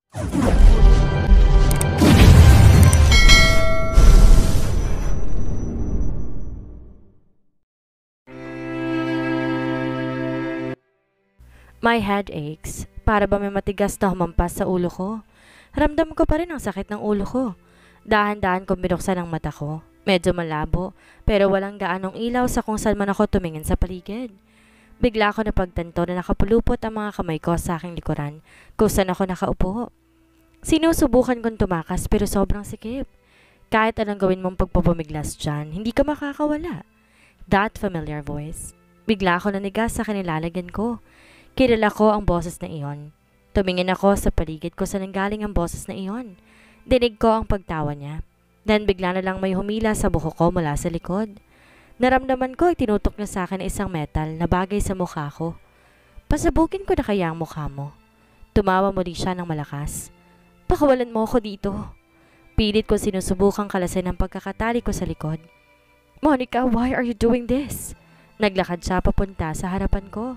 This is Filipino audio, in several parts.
My head aches. Para ba may matigas na humampas sa ulo ko? Ramdam ko pa rin ang sakit ng ulo ko. Dahan-dahan kong binuksan ang mata ko. Medyo malabo, pero walang gaanong ilaw sa kung saan man ako tumingin sa paligid. Bigla ko napagtanto na nakapulupot ang mga kamay ko sa aking likuran kung saan ako nakaupo. Sinusubukan kong tumakas pero sobrang sikip. Kahit anong gawin mong pagpapumiglas dyan, hindi ka makakawala. That familiar voice. Bigla ako nanigas sa kanilalagyan ko. Kilala ko ang boses na iyon. Tumingin ako sa paligid ko sa nanggaling ang boses na iyon. Dinig ko ang pagtawa niya. Then bigla na lang may humila sa buhok ko mula sa likod. Naramdaman ko ay tinutok niya sa akin isang metal na bagay sa mukha ko. Pasabukin ko na kaya ang mukha mo. Tumawa muli siya ng malakas. Pakawalan mo ako dito. Pilit ko sinusubukang kalasin ang pagkakatali ko sa likod. Monica, why are you doing this? Naglakad siya papunta sa harapan ko.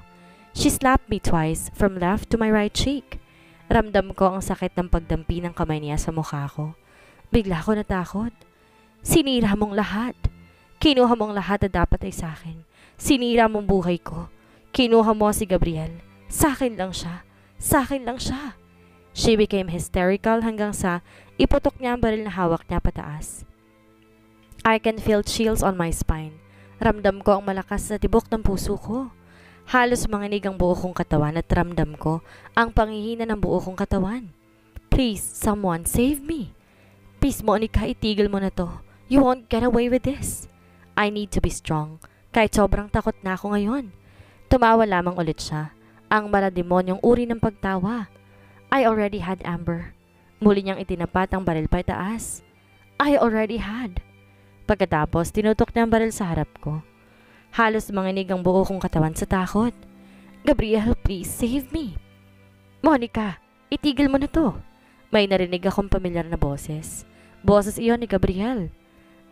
She slapped me twice from left to my right cheek. Ramdam ko ang sakit ng pagdampi ng kamay niya sa mukha ko. Bigla ko natakot. Sinira mong lahat. Kinuha mong lahat na dapat ay sa akin. Sinira mong buhay ko. Kinuha mo si Gabriel. Sa akin lang siya. Sa akin lang siya. She became hysterical hanggang sa iputok niya ang baril na hawak niya pataas. I can feel chills on my spine. Ramdam ko ang malakas na tibok ng puso ko. Halos manginig ang buo kong katawan at ramdam ko ang panghihina ng buo kong katawan. Please, someone save me. Please, Monica, itigil mo na to. You won't get away with this. I need to be strong. Kahit sobrang takot na ako ngayon. Tumawa lamang ulit siya. Ang malademonyong uri ng pagtawa. I already had Amber. Muli niyang itinapat ang baril pataas. I already had. Pagkatapos, tinutok niya ang baril sa harap ko. Halos manginig ang buo kong katawan sa takot. Gabriel, please save me. Monica, itigil mo na to. May narinig akong pamilyar na boses. Boses iyon ni Gabriel.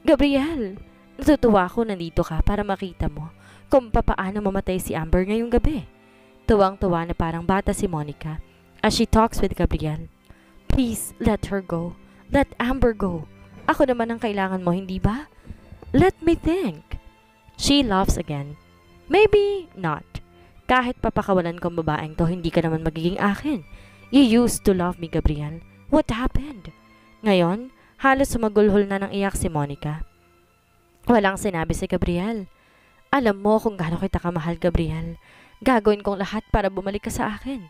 Gabriel, natutuwa ako nandito ka para makita mo kung papaano mamatay si Amber ngayong gabi. Tuwang-tuwa na parang bata si Monica as she talks with Gabriel. Please, let her go. Let Amber go. Ako naman ang kailangan mo, hindi ba? Let me think. She laughs again. Maybe not. Kahit papakawalan kong babaeng to, hindi ka naman magiging akin. You used to love me, Gabriel. What happened? Ngayon, halos sumagulhol na ng iyak si Monica. Walang sinabi si Gabriel. Alam mo kung gaano kita kamahal, Gabriel. Gagawin kong lahat para bumalik ka sa akin.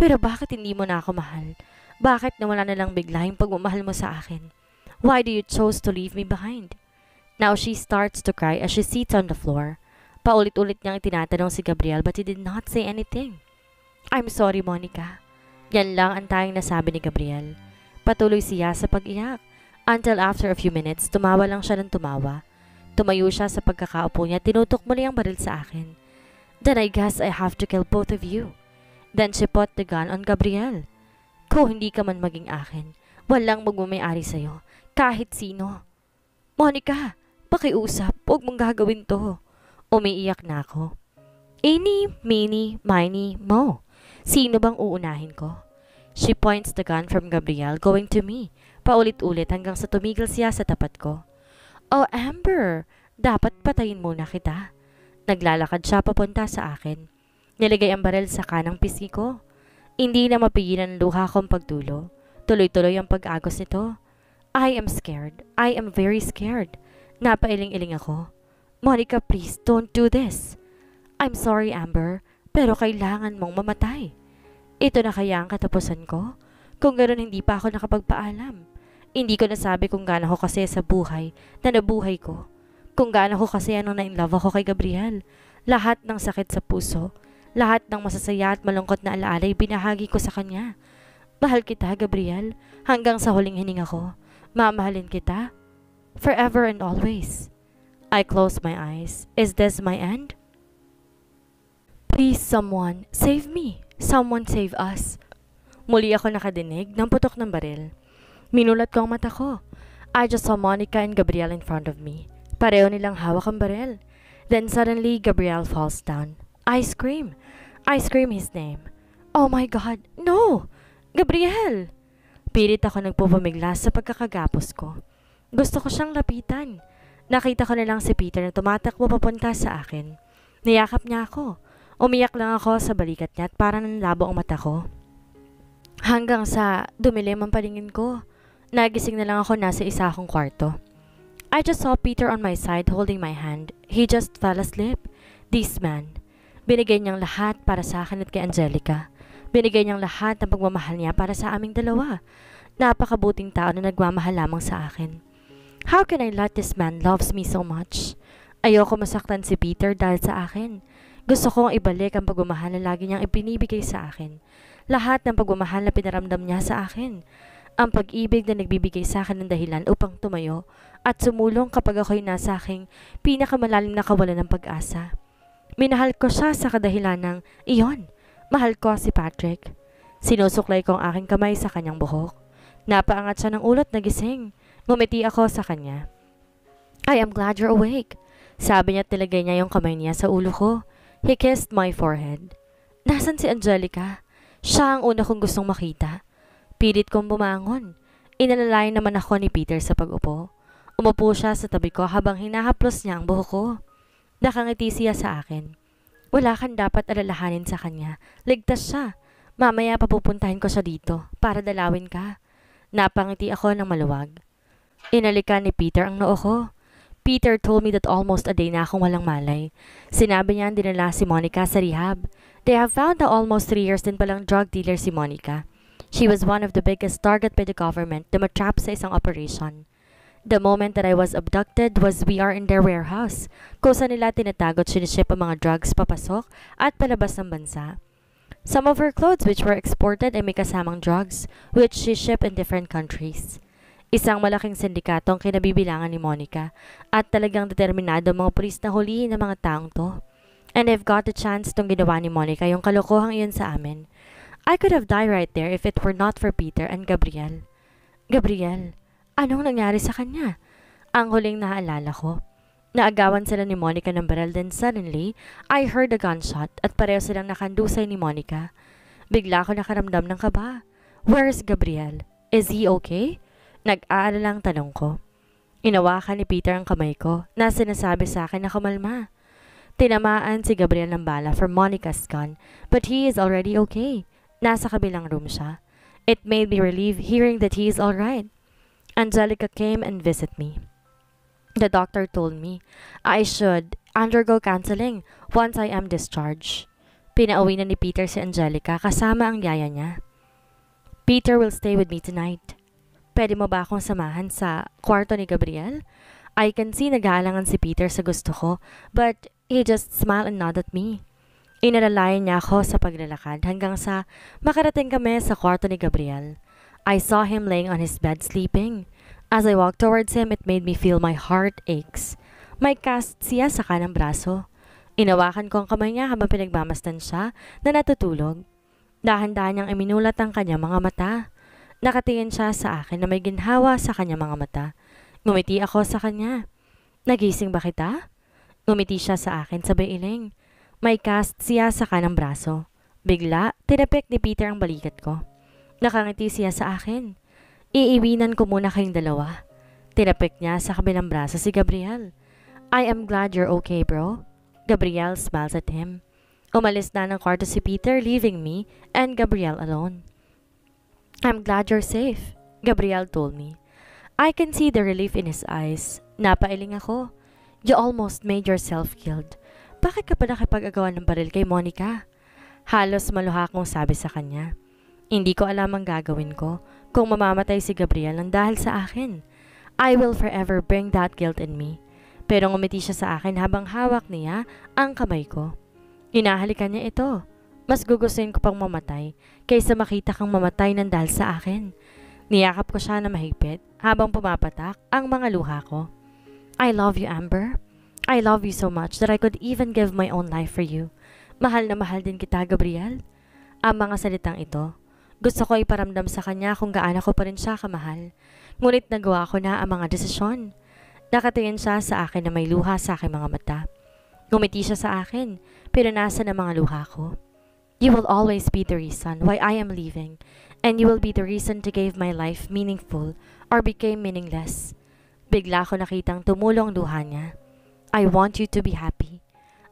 Pero bakit hindi mo na ako mahal? Bakit nawala na lang bigla yung pagmamahal mo sa akin? Why do you choose to leave me behind? Now she starts to cry as she sits on the floor. Paulit-ulit niyang tinatanong si Gabriel but he did not say anything. I'm sorry, Monica. Yan lang ang tanging nasabi ni Gabriel. Patuloy siya sa pag-iyak. Until after a few minutes, tumawa lang siya ng tumawa. Tumayo siya sa pagkakaupo niya, tinutok muli ang baril sa akin. Then I guess I have to kill both of you. Then she put the gun on Gabriel. Kung hindi ka man maging akin, walang magmamayari sa'yo, kahit sino. Monica! Pakiusap, huwag mong gagawin to. Umiiyak na ako. Eeny, meeny, miny, mo. Sino bang uunahin ko? She points the gun from Gabriel going to me. Paulit-ulit hanggang sa tumigil siya sa tapat ko. Oh, Amber, dapat patayin muna kita. Naglalakad siya papunta sa akin. Nilagay ang baril sa kanang pisngi ko. Hindi na mapigilan ang luha kong pagdulo. Tuloy-tuloy ang pag-agos nito. I am scared. I am very scared. Napailing-iling ako. Monica, please, don't do this. I'm sorry, Amber, pero kailangan mong mamatay. Ito na kaya ang katapusan ko? Kung ganoon hindi pa ako nakapagpaalam. Hindi ko nasabi kung gaano ako kasi sa buhay na nabuhay ko. Kung gaano ko kasi anong na-inlove ako kay Gabriel. Lahat ng sakit sa puso, lahat ng masasaya at malungkot na alaala ay binahagi ko sa kanya. Mahal kita, Gabriel, hanggang sa huling hininga ko. Mamahalin kita. Forever and always. I close my eyes. Is this my end? Please, someone, save me. Someone save us. Muli ako nakadinig ng putok ng baril. Minulat ko ang mata ko. I just saw Monica and Gabriel in front of me. Pareho nilang hawak ang baril. Then suddenly, Gabriel falls down. I scream. I scream his name. Oh my God, no! Gabriel! Pilit ako nagpupumiglas sa pagkakagapos ko. Gusto ko siyang lapitan. Nakita ko na lang si Peter na tumatakbo papunta sa akin. Niyakap niya ako. Umiyak lang ako sa balikat niya at parang nanlabo ang mata ko. Hanggang sa dumilim ang paningin ko. Nagising na lang ako nasa isa akong kwarto. I just saw Peter on my side holding my hand. He just fell asleep. This man. Binigay niyang lahat para sa akin at kay Angelica. Binigay niyang lahat ng pagmamahal niya para sa aming dalawa. Napakabuting tao na nagmamahal lamang sa akin. How can I let this man loves me so much? Ayoko masaktan si Peter dahil sa akin. Gusto kong ibalik ang pagmamahal na lagi niyang ibinibigay sa akin. Lahat ng pagmamahal na pinaramdam niya sa akin. Ang pag-ibig na nagbibigay sa akin ng dahilan upang tumayo at sumulong kapag ako'y nasa aking pinakamalalim na kawalan ng pag-asa. Minahal ko siya sa kadahilan ng, iyon, mahal ko si Patrick. Sinusuklay ko ang aking kamay sa kanyang buhok. Napaangat siya ng ulot na gising. Ngumiti ako sa kanya. I am glad you're awake. Sabi niya at nilagay niya yung kamay niya sa ulo ko. He kissed my forehead. Nasaan si Angelica? Siya ang una kong gustong makita. Pilit kong bumangon. Inalalayan naman ako ni Peter sa pag-upo. Umupo siya sa tabi ko habang hinahaplos niya ang buhok ko. Nakangiti siya sa akin. Wala kang dapat alalahanin sa kanya. Ligtas siya. Mamaya papupuntahin ko siya dito para dalawin ka. Napangiti ako ng maluwag. Inalikan ni Peter ang noo ko. Peter told me that almost a day na akong walang malay. Sinabi niya dinala si Monica sa rehab. They have found na almost 3 years din palang drug dealer si Monica. She was one of the biggest target by the government na matrap sa isang operation. The moment that I was abducted was we are in their warehouse, kung saan nila tinatago at siniship ang mga drugs papasok at palabas ng bansa. Some of her clothes which were exported ay may kasamang drugs, which she shipped in different countries. Isang malaking sindikato ang kinabibilangan ni Monica at talagang determinado mga pulis na hulihin ang mga taong to. And I've got the chance itong ginawa ni Monica yung kalokohang iyon sa amin. I could have died right there if it were not for Peter and Gabriel. Gabriel, anong nangyari sa kanya? Ang huling naalala ko. Naagawan sila ni Monica ng baril, then suddenly, I heard a gunshot at pareho silang nakandusay ni Monica. Bigla ako nakaramdam ng kaba. Where's Gabriel? Is he okay? Nag-aalalang tanong ko. Inawakan ni Peter ang kamay ko na sinasabi sa akin na kumalma. Tinamaan si Gabriel ng bala from Monica's gun, but he is already okay. Nasa kabilang room siya. It made me relieved hearing that he is alright. Angelica came and visited me. The doctor told me I should undergo counseling once I am discharged. Pinauwi na ni Peter si Angelica kasama ang yaya niya. Peter will stay with me tonight. Pwede mo ba akong samahan sa kwarto ni Gabriel? I can see nag-aalangan si Peter sa gusto ko, but he just smiled and nodded at me. Inalalayan niya ako sa paglalakad hanggang sa makarating kami sa kwarto ni Gabriel. I saw him laying on his bed sleeping. As I walked towards him, it made me feel my heart aches. May cast siya sa kanang braso. Inawakan ko ang kamay niya habang pinagmamasdan siya na natutulog. Dahan-dahan niyang iminulat ang kanyang mga mata. Nakatingin siya sa akin na may ginhawa sa kanyang mga mata. Ngumiti ako sa kanya. Nagising ba kita? Ngumiti siya sa akin sabay iling. May cast siya sa kanang braso. Bigla, tinapik ni Peter ang balikat ko. Nakangiti siya sa akin. Iiwinan ko muna kayong dalawa. Tinapik niya sa kabilang braso si Gabriel. I am glad you're okay, bro. Gabriel smiles at him. Umalis na ng kwarto si Peter, leaving me and Gabriel alone. I'm glad you're safe, Gabriel told me. I can see the relief in his eyes. Napailing ako. You almost made yourself killed. Bakit ka pa nakipag-agawan ng baril kay Monica? Halos maluha akong sabi sa kanya. Hindi ko alam ang gagawin ko kung mamamatay si Gabriel nang dahil sa akin. I will forever bring that guilt in me. Pero ngumiti siya sa akin habang hawak niya ang kamay ko. Inahalikan niya ito. Mas gugustuhin ko pang mamatay kaysa makita kang mamatay nang dahil sa akin. Niyakap ko siya na mahigpit habang pumapatak ang mga luha ko. I love you, Amber. I love you so much that I could even give my own life for you. Mahal na mahal din kita, Gabriel. Ang mga salitang ito, gusto ko iparamdam sa kanya kung gaano ko pa rin siya kamahal. Ngunit nagawa ko na ang mga desisyon. Nakatingin siya sa akin na may luha sa aking mga mata. Ngumiti siya sa akin, pero nasa na mga luha ko. You will always be the reason why I am leaving, And you will be the reason to give my life meaningful or became meaningless. Bigla ko nakitang tumulong luha niya. I want you to be happy.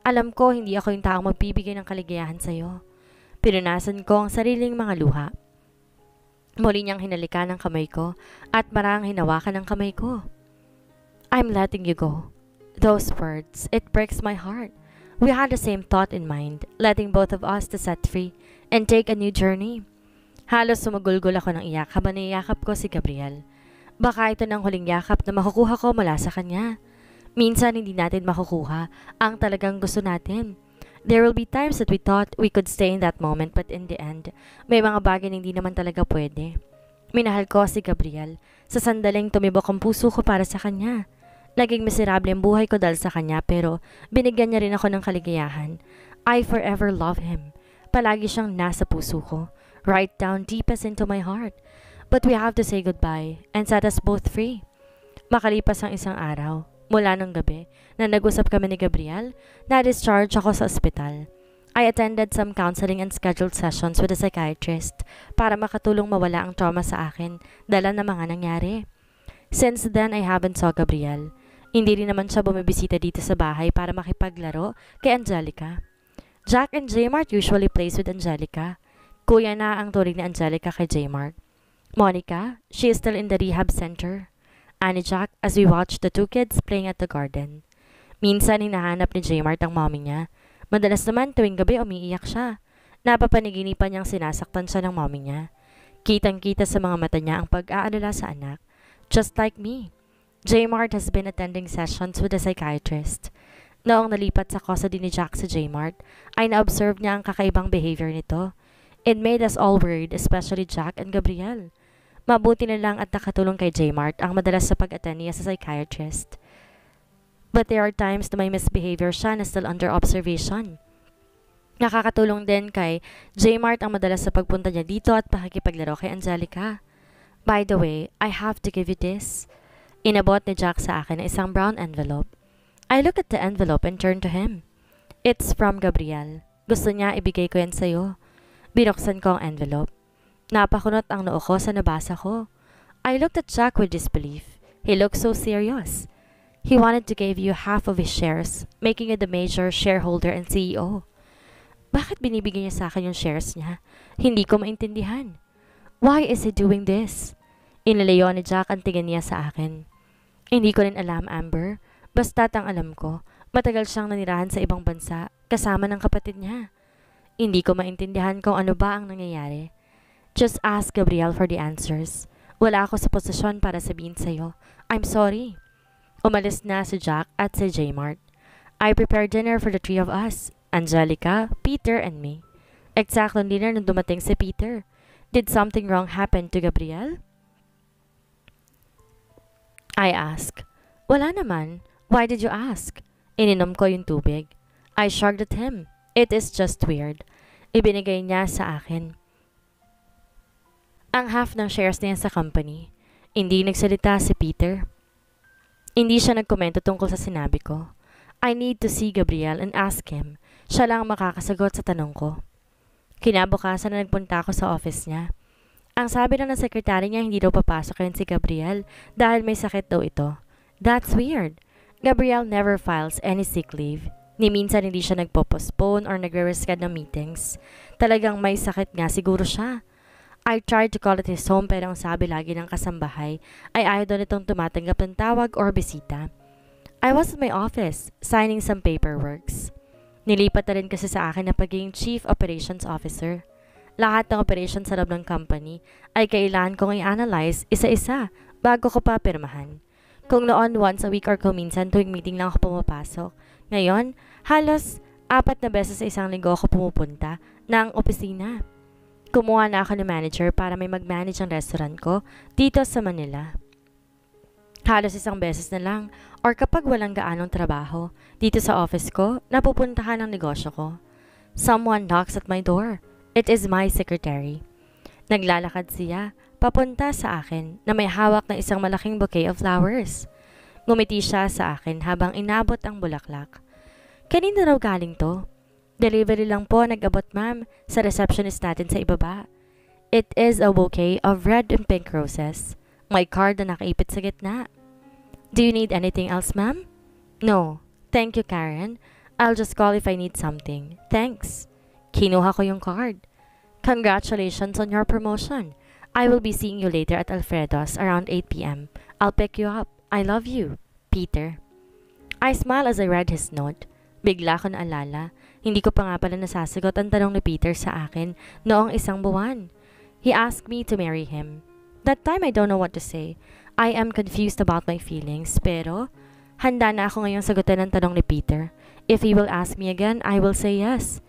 Alam ko hindi ako yung taong magbibigay ng kaligayahan sa'yo. Pinunasan ko ang sariling mga luha. Muli niyang hinalikan ang kamay ko at marang hinawakan ang kamay ko. I'm letting you go. Those words, it breaks my heart. We had the same thought in mind, letting both of us to set free and take a new journey. Halos sumugulgol ako ng iyak habang niyakap ko si Gabriel. Baka ito ng huling yakap na makukuha ko mula sa kanya. Minsan hindi natin makukuha ang talagang gusto natin. There will be times that we thought we could stay in that moment but in the end, may mga bagay na hindi naman talaga pwede. Minahal ko si Gabriel. Sa sandaling tumibok ang puso ko para sa kanya. Naging miserable ang buhay ko dahil sa kanya pero binigyan niya rin ako ng kaligayahan. I forever love him. Palagi siyang nasa puso ko. Right down deepest into my heart. But we have to say goodbye and set us both free. Makalipas ang isang araw, mula ng gabi, na nag-usap kami ni Gabriel, na-discharge ako sa ospital. I attended some counseling and scheduled sessions with a psychiatrist para makatulong mawala ang trauma sa akin dala ng mga nangyari. Since then, I haven't saw Gabriel. Hindi rin naman siya bumibisita dito sa bahay para makipaglaro kay Angelica. Jack and J-Mart usually plays with Angelica. Kuya na ang turing ni Angelica kay J-Mart. Monica, she is still in the rehab center. Ani Jack as we watch the two kids playing at the garden. Minsan hinahanap ni J-Mart ang mommy niya. Madalas naman tuwing gabi umiiyak siya. Napapaniginipan niyang sinasaktan siya ng mommy niya. Kitang-kita sa mga mata niya ang pag-aalala sa anak. Just like me. J-Mart has been attending sessions with a psychiatrist. Noong nalipat sa custody ni Jack sa J-Mart, ay na-observe niya ang kakaibang behavior nito. It made us all worried, especially Jack and Gabriel. Mabuti na lang at nakatulong kay J-Mart ang madalas sa pag-attend niya sa psychiatrist. But there are times na may misbehavior siya na still under observation. Nakakatulong din kay J-Mart ang madalas sa pagpunta niya dito at pakikipaglaro kay Angelica. By the way, I have to give you this. Inabot ni Jack sa akin na isang brown envelope. I look at the envelope and turn to him. It's from Gabriel. Gusto niya ibigay ko yan sa'yo. Binuksan ko ang envelope. Napakunot ang noo ko sa nabasa ko. I looked at Jack with disbelief. He looked so serious. He wanted to give you half of his shares, making you the major shareholder and CEO. Bakit binibigay niya sa akin yung shares niya? Hindi ko maintindihan. Why is he doing this? Inalayo ni Jack ang tingin niya sa akin. Hindi ko rin alam, Amber. Basta't ang alam ko, matagal siyang nanirahan sa ibang bansa, kasama ng kapatid niya. Hindi ko maintindihan kung ano ba ang nangyayari. Just ask Gabriel for the answers. Wala ako sa posisyon para sabihin sa'yo. I'm sorry. Umalis na si Jack at si J-Mart. I prepared dinner for the three of us, Angelica, Peter, and me. Eksaktong dinner nung dumating si Peter. Did something wrong happen to Gabriel? I asked. Wala naman. Why did you ask? Ininom ko yung tubig. I shrugged at him. It is just weird. Ibinigay niya sa akin ang half ng shares niya sa company. Hindi nagsalita si Peter. Hindi siya nagkomento tungkol sa sinabi ko. I need to see Gabriel and ask him. Siya lang makakasagot sa tanong ko. Kinabukasan na nagpunta ako sa office niya. Ang sabi na ng sekretary niya hindi daw papasok yun si Gabriel dahil may sakit daw ito. That's weird. Gabriel never files any sick leave. Ni minsan hindi siya nagpo-postpone or nagre-reschedule ng meetings. Talagang may sakit nga siguro siya. I tried to call at his home pero ang sabi lagi ng kasambahay ay ayaw daw nitong tumatanggap ng tawag or bisita. I was at my office, signing some paperworks. Nilipat na rin kasi sa akin na pagiging Chief Operations Officer. Lahat ng operations sa loob ng company ay kailangan kong i-analyze isa-isa bago ko pa pirmahan. Kung noon once a week or kung minsan tuwing meeting lang ako pumapasok. Ngayon, halos 4 na beses sa isang linggo ako pumupunta ng opisina. Kumuha na ako ng manager para may mag-manage ang restaurant ko dito sa Manila. Halos 1 beses na lang or kapag walang gaanong trabaho dito sa office ko, napupuntahan ang negosyo ko. Someone knocks at my door. It is my secretary. Naglalakad siya papunta sa akin na may hawak ng isang malaking bouquet of flowers. Ngumiti siya sa akin habang inabot ang bulaklak. Kanina raw galing to? Delivery lang po nag-abot ma'am sa receptionist natin sa ibaba. It is a bouquet of red and pink roses. May card na nakaipit sa gitna. Do you need anything else, ma'am? No. Thank you, Karen. I'll just call if I need something. Thanks. Kinuha ko yung card. Congratulations on your promotion. I will be seeing you later at Alfredo's around 8 p.m. I'll pick you up. I love you. Peter. I smiled as I read his note. Bigla ko naalala. Hindi ko pa nga pala nasasagot ang tanong ni Peter sa akin noong isang buwan. He asked me to marry him. That time I don't know what to say. I am confused about my feelings, pero handa na ako ngayong sagutin ang tanong ni Peter. If he will ask me again, I will say yes.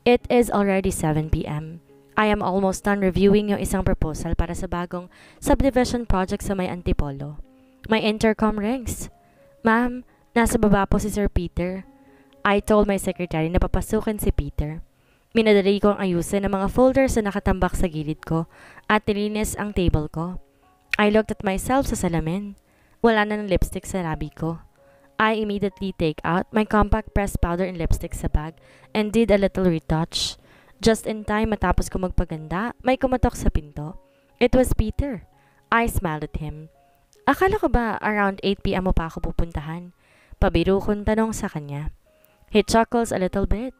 It is already 7 p.m. I am almost done reviewing yung isang proposal para sa bagong subdivision project sa may Antipolo. My intercom rings. Ma'am, nasa baba po si Sir Peter. I told my secretary na papasukin si Peter. Minadali kong ayusin ang mga folders na nakatambak sa gilid ko at nilinis ang table ko. I looked at myself sa salamin. Wala na ng lipstick sa labi ko. I immediately take out my compact pressed powder and lipstick sa bag and did a little retouch. Just in time matapos ko magpaganda, may kumatok sa pinto. It was Peter. I smiled at him. Akala ko ba around 8 p.m. mo pa ako pupuntahan? Pabiro kong tanong sa kanya. He chuckles a little bit.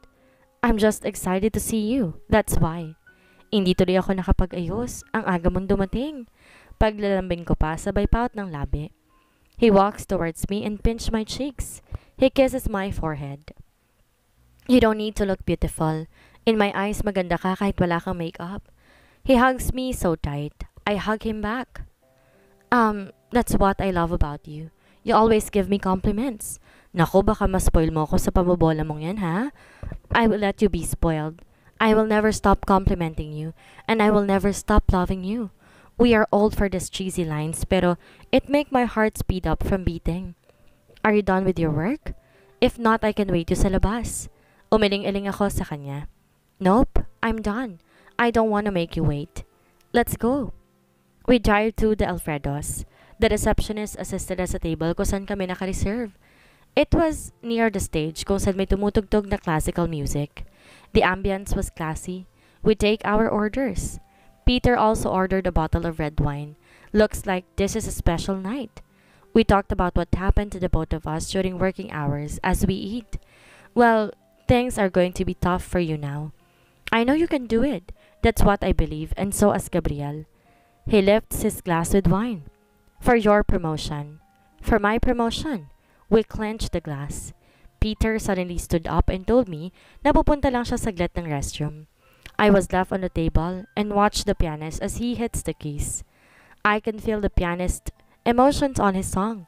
I'm just excited to see you. That's why. Hindi tuloy ako nakapag-ayos. Ang aga mong dumating. Paglalambing ko pa, sabay paut ng labi. He walks towards me and pinches my cheeks. He kisses my forehead. You don't need to look beautiful. In my eyes, maganda ka kahit wala kang makeup. He hugs me so tight. I hug him back. That's what I love about you. You always give me compliments. Naku, baka ma-spoil mo ako sa pabobola mong yan, ha? I will let you be spoiled. I will never stop complimenting you, and I will never stop loving you. We are old for these cheesy lines, pero it make my heart speed up from beating. Are you done with your work? If not, I can wait you sa labas. Umiling-iling ako sa kanya. Nope, I'm done. I don't want to make you wait. Let's go. We drive to the Alfredo's. The receptionist assisted us sa table kung saan kami naka-reserve. It was near the stage kung saan may tumutugtog na classical music. The ambience was classy. We take our orders. Peter also ordered a bottle of red wine. Looks like this is a special night. We talked about what happened to the both of us during working hours as we eat. Well, things are going to be tough for you now. I know you can do it. That's what I believe, and so as Gabriel. He lifts his glass with wine. For your promotion. For my promotion. We clenched the glass. Peter suddenly stood up and told me na pupunta lang siya saglit ng restroom. I was left on the table and watched the pianist as he hits the keys. I can feel the pianist's emotions on his song.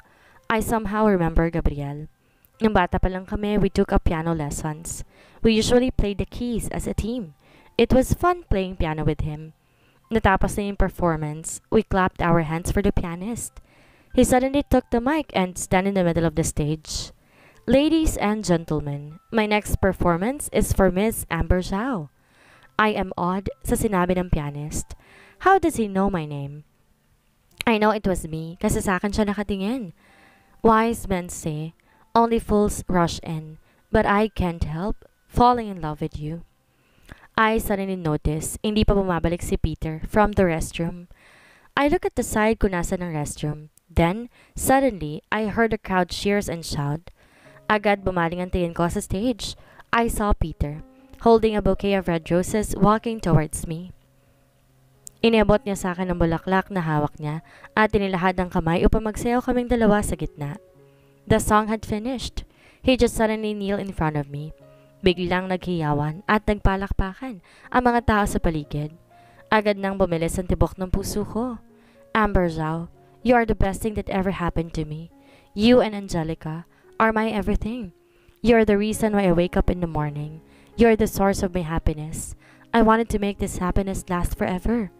I somehow remember Gabriel. Nung bata pa lang kami, we took up piano lessons. We usually played the keys as a team. It was fun playing piano with him. Natapos na yung performance, we clapped our hands for the pianist. He suddenly took the mic and stand in the middle of the stage. Ladies and gentlemen, my next performance is for Miss Amber Zhao. I am awed sa sinabi ng pianist. How does he know my name? I know it was me kasi sa akin siya nakatingin. Wise men say, only fools rush in, but I can't help falling in love with you. I suddenly noticed hindi pa bumabalik si Peter from the restroom. I look at the side kung nasa ng restroom. Then, suddenly, I heard the crowd cheers and shout. Agad bumaling ang tingin ko sa stage. I saw Peter, holding a bouquet of red roses, walking towards me. Iniabot niya sa akin ang bulaklak na hawak niya at inilahad ang kamay upang magsayaw kaming dalawa sa gitna. The song had finished. He just suddenly kneeled in front of me. Biglang naghiyawan at nagpalakpakan ang mga tao sa paligid. Agad nang bumilis ang tibok ng puso ko. Amber Zhao, you are the best thing that ever happened to me. You and Angelica are my everything. You are the reason why I wake up in the morning. You are the source of my happiness. I wanted to make this happiness last forever.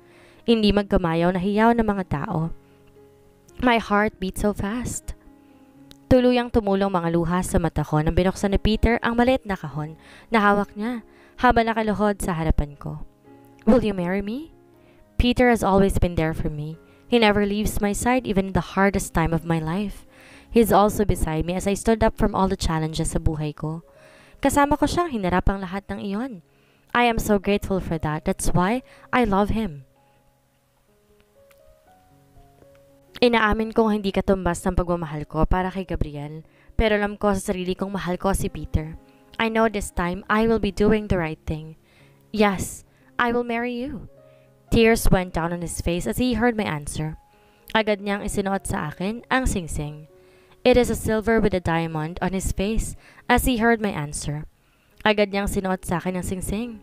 Hindi magkamayaw na hiyaw ng mga tao. My heart beat so fast. Tuluyang tumulong mga luha sa mata ko nang binuksan ni Peter ang maliit na kahon na hawak niya habang nakaluhod sa harapan ko. Will you marry me? Peter has always been there for me. He never leaves my side even in the hardest time of my life. He's also beside me as I stood up from all the challenges sa buhay ko. Kasama ko siyang hinarap ang lahat ng iyon. I am so grateful for that. That's why I love him. Inaamin kong hindi katumbas ng pagmamahal ko para kay Gabriel, pero alam ko sa sarili kong mahal ko si Peter. I know this time I will be doing the right thing. Yes, I will marry you. Tears went down on his face as he heard my answer. Agad niyang isinuot sa akin ang singsing. It is a silver with a diamond on his face as he heard my answer. Agad niyang sinuot sa akin ang singsing.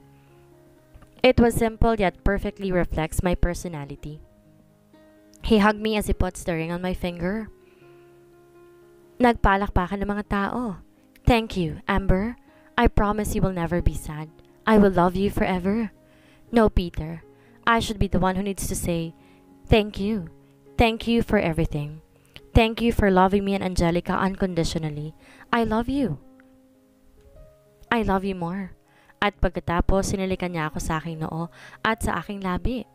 It was simple yet perfectly reflects my personality. He hugged me as he put the ring on my finger. Nagpalakpakan ng mga tao. Thank you, Amber. I promise you will never be sad. I will love you forever. No, Peter. I should be the one who needs to say, thank you. Thank you for everything. Thank you for loving me and Angelica unconditionally. I love you. I love you more. At pagkatapos, sinilikan niya ako sa aking noo at sa aking labi.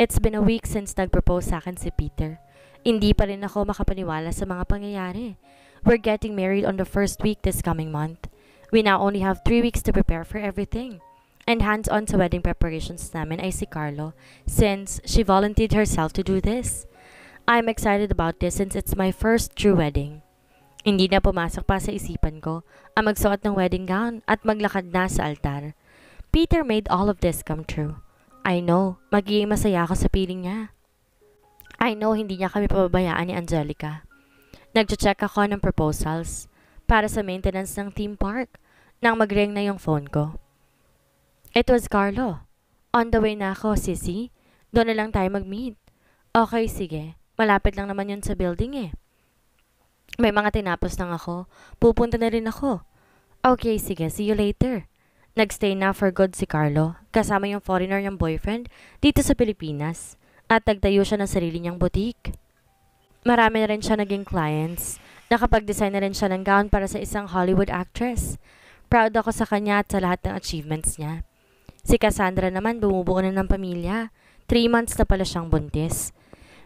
It's been a week since nag-propose sa akin si Peter. Hindi pa rin ako makapaniwala sa mga pangyayari. We're getting married on the first week this coming month. We now only have 3 weeks to prepare for everything. And hands-on sa wedding preparations namin ay si Carlo, since she volunteered herself to do this. I'm excited about this since it's my first true wedding. Hindi na pumasok pa sa isipan ko ang magsuot ng wedding gown at maglakad na sa altar. Peter made all of this come true. I know, magiging masaya ako sa piling niya. I know hindi niya kami pababayaan ni Angelica. Nag-check ako ng proposals para sa maintenance ng theme park nang mag-ring na yung phone ko. It was Carlo. On the way na ako, sissy. Doon na lang tayo mag-meet. Okay, sige. Malapit lang naman yun sa building eh. May mga tinapos lang ako. Pupunta na rin ako. Okay, sige. See you later. Nagstay na for good si Carlo, kasama yung foreigner niyang boyfriend dito sa Pilipinas, at nagtayo siya ng sarili niyang boutique. Marami na rin siya naging clients. Nakapag-design na rin siya ng gown para sa isang Hollywood actress. Proud ako sa kanya at sa lahat ng achievements niya. Si Cassandra naman bumubuo na ng pamilya. 3 months na pala siyang buntis.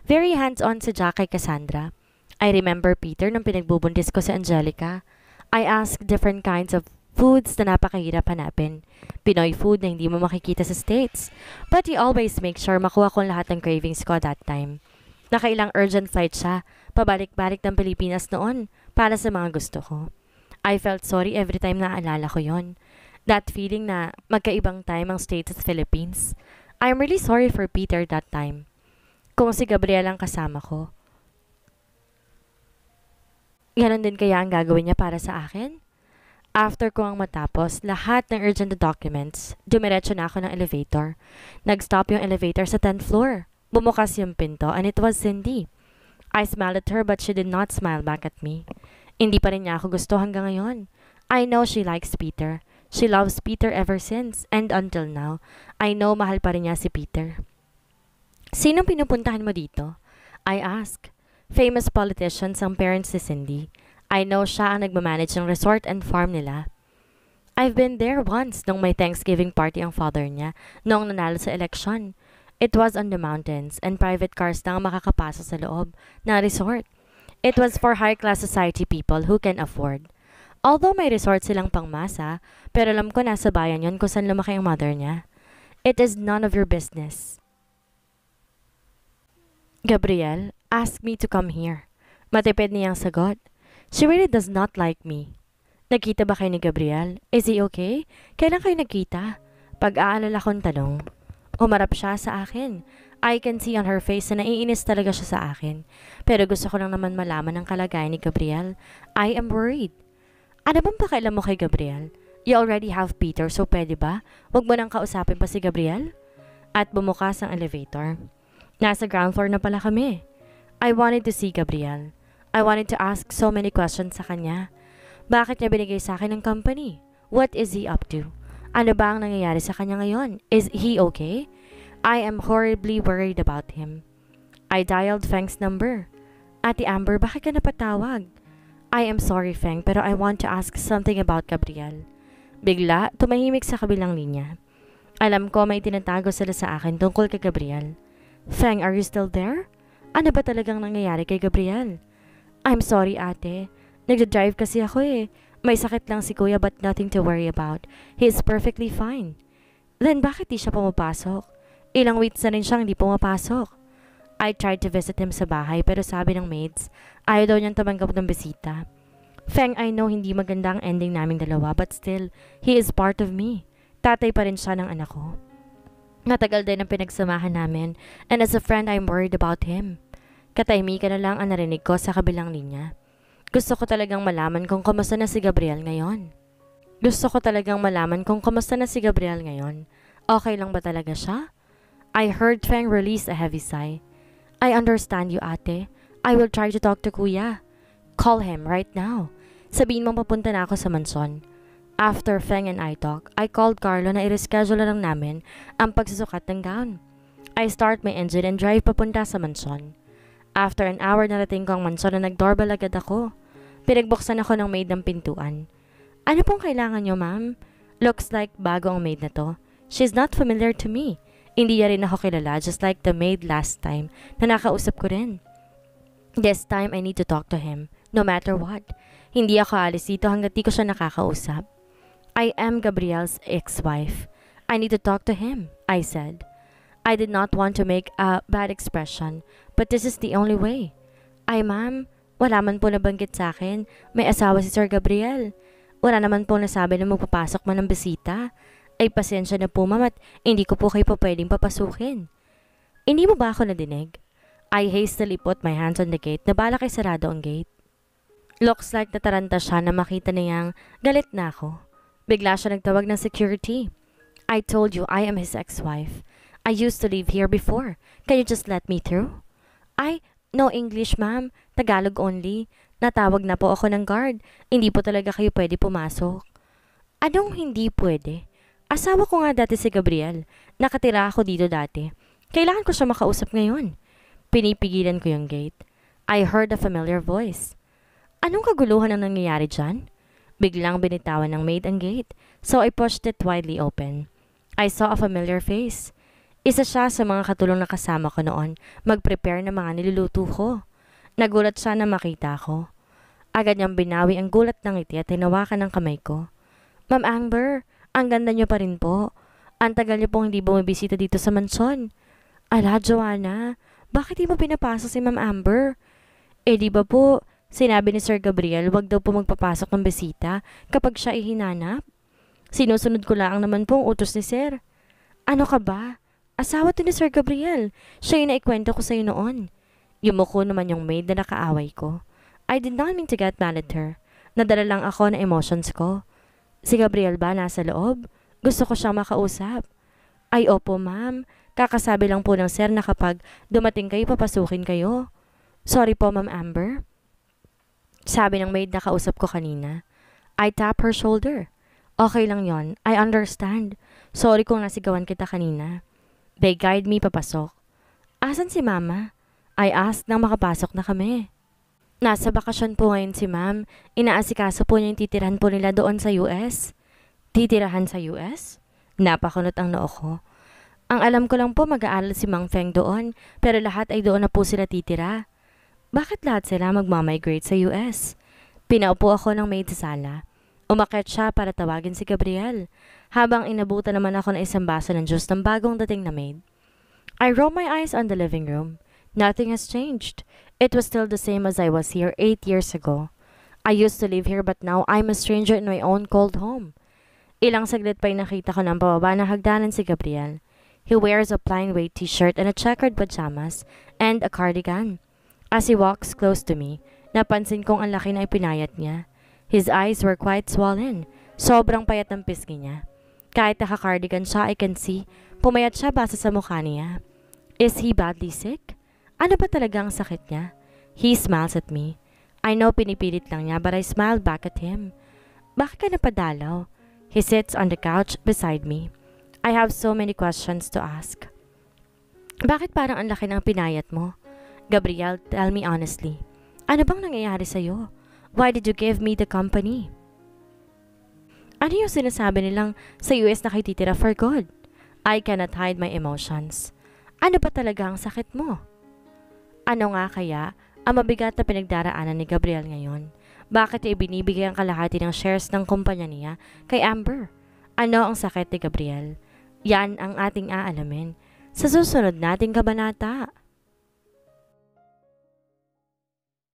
Very hands-on si Jack kay Cassandra. I remember Peter nung pinagbubuntis ko si Angelica. I asked different kinds of foods na napakahirap hanapin. Pinoy food na hindi mo makikita sa States. But he always makes sure makuha ko lahat ng cravings ko that time. Nakailang urgent flight siya, pabalik-balik ng Pilipinas noon para sa mga gusto ko. I felt sorry every time na naalala ko yon. That feeling na magkaibang time ang States at Philippines. I'm really sorry for Peter that time. Kung si Gabriel ang kasama ko. Ganon din kaya ang gagawin niya para sa akin? After ko ang matapos, lahat ng urgent documents, dumiretso na ako ng elevator. Nag-stop yung elevator sa 10th floor. Bumukas yung pinto and it was Cindy. I smiled at her but she did not smile back at me. Hindi pa rin niya ako gusto hanggang ngayon. I know she likes Peter. She loves Peter ever since and until now. I know mahal pa rin niya si Peter. Sinong pinupuntahan mo dito? I asked. Famous politicians ang parents ni Cindy. I know siya ang nagmamanage ng resort and farm nila. I've been there once nung may Thanksgiving party ang father niya noong nanalo sa eleksyon. It was on the mountains and private cars na ang makakapasok sa loob ng resort. It was for high-class society people who can afford. Although may resort silang pangmasa, pero alam ko nasa bayan yon kung saan lumaki ang mother niya. It is none of your business. Gabriel asked me to come here. Matipid niyang sagot. She really does not like me. Nagkita ba kayo ni Gabriel? Is he okay? Kailan kayo nagkita? Pag-aalala kong tanong. Umarap siya sa akin. I can see on her face na naiinis talaga siya sa akin. Pero gusto ko lang naman malaman ang kalagayan ni Gabriel. I am worried. Ano bang pakialam mo kay Gabriel? You already have Peter, so pwede ba? Huwag mo nang kausapin pa si Gabriel? At bumukas ang elevator. Nasa ground floor na pala kami. I wanted to see Gabriel. I wanted to ask so many questions sa kanya. Bakit niya binigay sa akin ng company? What is he up to? Ano ba ang nangyayari sa kanya ngayon? Is he okay? I am horribly worried about him. I dialed Feng's number. Ate Amber, bakit ka napatawag? I am sorry, Feng, pero I want to ask something about Gabriel. Bigla, tumahimik sa kabilang linya. Alam ko may tinatago sila sa akin tungkol kay Gabriel. Feng, are you still there? Ano ba talagang nangyayari kay Gabriel? I'm sorry, ate. Nagda-drive kasi ako eh. May sakit lang si kuya but nothing to worry about. He is perfectly fine. Then bakit di siya pumapasok? Ilang weeks na rin siyang hindi pumapasok. I tried to visit him sa bahay pero sabi ng maids, ayaw daw niyang tumanggap ng bisita. Feng, I know hindi maganda ang ending naming dalawa but still, he is part of me. Tatay pa rin siya ng anak ko. Matagal din ang pinagsamahan namin and as a friend I'm worried about him. Katahimikan na lang ang narinig ko sa kabilang linya. Gusto ko talagang malaman kung kamusta na si Gabriel ngayon. Okay lang ba talaga siya? I heard Feng release a heavy sigh. I understand you, ate. I will try to talk to kuya. Call him right now. Sabihin mong papunta na ako sa mansyon. After Feng and I talk, I called Carlo na i-reschedule na lang namin ang pagsusukat ng gown. I start my engine and drive papunta sa mansyon. After an hour narating ko ang mansyon na nag-doorbell agad ako. Pinagbuksan ako ng maid ng pintuan. Ano pong kailangan niyo, ma'am? Looks like bago ang maid na to. She's not familiar to me. Hindi niya rin ako kilala just like the maid last time na nakausap ko rin. This time I need to talk to him, no matter what. Hindi ako alis dito hanggat di ko siya nakakausap. I am Gabriel's ex-wife. I need to talk to him, I said. I did not want to make a bad expression, but this is the only way. Ay ma'am, wala man po nabanggit sa akin. May asawa si Sir Gabriel. Wala naman po nasabi na magpapasok man ng bisita. Ay pasensya na po ma'am at hindi ko po kayo pa pwedeng papasukin. Hindi mo ba ako nadinig? I hastily put my hands on the gate na balak ay sarado ang gate. Looks like nataranta siya na makita niyang galit na ako. Bigla siya nagtawag ng security. I told you I am his ex-wife. I used to live here before. Can you just let me through? No English ma'am. Tagalog only. Natawag na po ako ng guard. Hindi po talaga kayo pwede pumasok. Anong hindi pwede? Asawa ko nga dati si Gabriel. Nakatira ako dito dati. Kailangan ko siya makausap ngayon. Pinipigilan ko yung gate. I heard a familiar voice. Anong kaguluhan ang nangyayari dyan? Biglang binitawan ng maid ang gate, so I pushed it widely open. I saw a familiar face. Isa siya sa mga katulong na kasama ko noon, mag-prepare ng mga niluluto ko. Nagulat siya na makita ko. Agad niyang binawi ang gulat ng ngiti at hinawakan ng kamay ko. Ma'am Amber, ang ganda niyo pa rin po. Ang tagal niyo pong hindi bumibisita dito sa mansyon. Ala, Joanna, bakit di mo pinapasok si Ma'am Amber? Di ba po, sinabi ni Sir Gabriel wag daw po magpapasok ng bisita kapag siya ihinanap? Sinusunod ko lang naman po ang utos ni Sir. Ano ka ba? Asawa to ni Sir Gabriel. Siya yung naikwento ko sa'yo noon. Yumuko naman yung maid na nakaaway ko. I did not mean to get mad at her. Nadala lang ako na emotions ko. Si Gabriel ba nasa loob? Gusto ko siyang makausap. Ay opo ma'am. Kakasabi lang po ng Sir na kapag dumating kayo papasukin kayo. Sorry po Ma'am Amber. Sabi ng maid na kausap ko kanina. I tap her shoulder. Okay lang yon. I understand. Sorry kung nasigawan kita kanina. They guide me papasok. Asan si Mama? I asked nang makapasok na kami. Nasa bakasyon po ngayon si Ma'am. Inaasikaso po niya yung titirahan po nila doon sa US. Titirahan sa US? Napakunot ang noo ko. Ang alam ko lang po mag-aaral si Mang Feng doon, pero lahat ay doon na po sila titira. Bakit lahat sila magmamigrate sa US? Pinaupo ako ng maid sa sala. Umakyat siya para tawagin si Gabriel, habang inabutan naman ako ng isang baso ng juice ng bagong dating na maid. I rolled my eyes on the living room. Nothing has changed. It was still the same as I was here 8 years ago. I used to live here but now I'm a stranger in my own cold home. Ilang saglit pa nakita ko ng pababa ng hagdanan si Gabriel. He wears a plain white t-shirt and a checkered pajamas and a cardigan. As he walks close to me, napansin kong ang laki na ipinayat niya. His eyes were quite swollen. Sobrang payat ng pisngi niya. Kahit naka-cardigan siya, I can see, pumayat siya base sa mukha niya. Is he badly sick? Ano ba talaga ang sakit niya? He smiles at me. I know pinipilit lang niya but I smiled back at him. Bakit ka napadalaw? He sits on the couch beside me. I have so many questions to ask. Bakit parang ang laki ng pinayat mo? Gabriel, tell me honestly. Ano bang nangyayari sa'yo? Why did you give me the company? Ano yung sinasabi nilang sa US na kayo titira for good? I cannot hide my emotions. Ano ba talaga ang sakit mo? Ano nga kaya ang mabigat na pinagdaraanan ni Gabriel ngayon? Bakit niya ibinibigay ang kalahati ng shares ng kumpanya niya kay Amber? Ano ang sakit ni Gabriel? Yan ang ating aalamin sa susunod nating kabanata.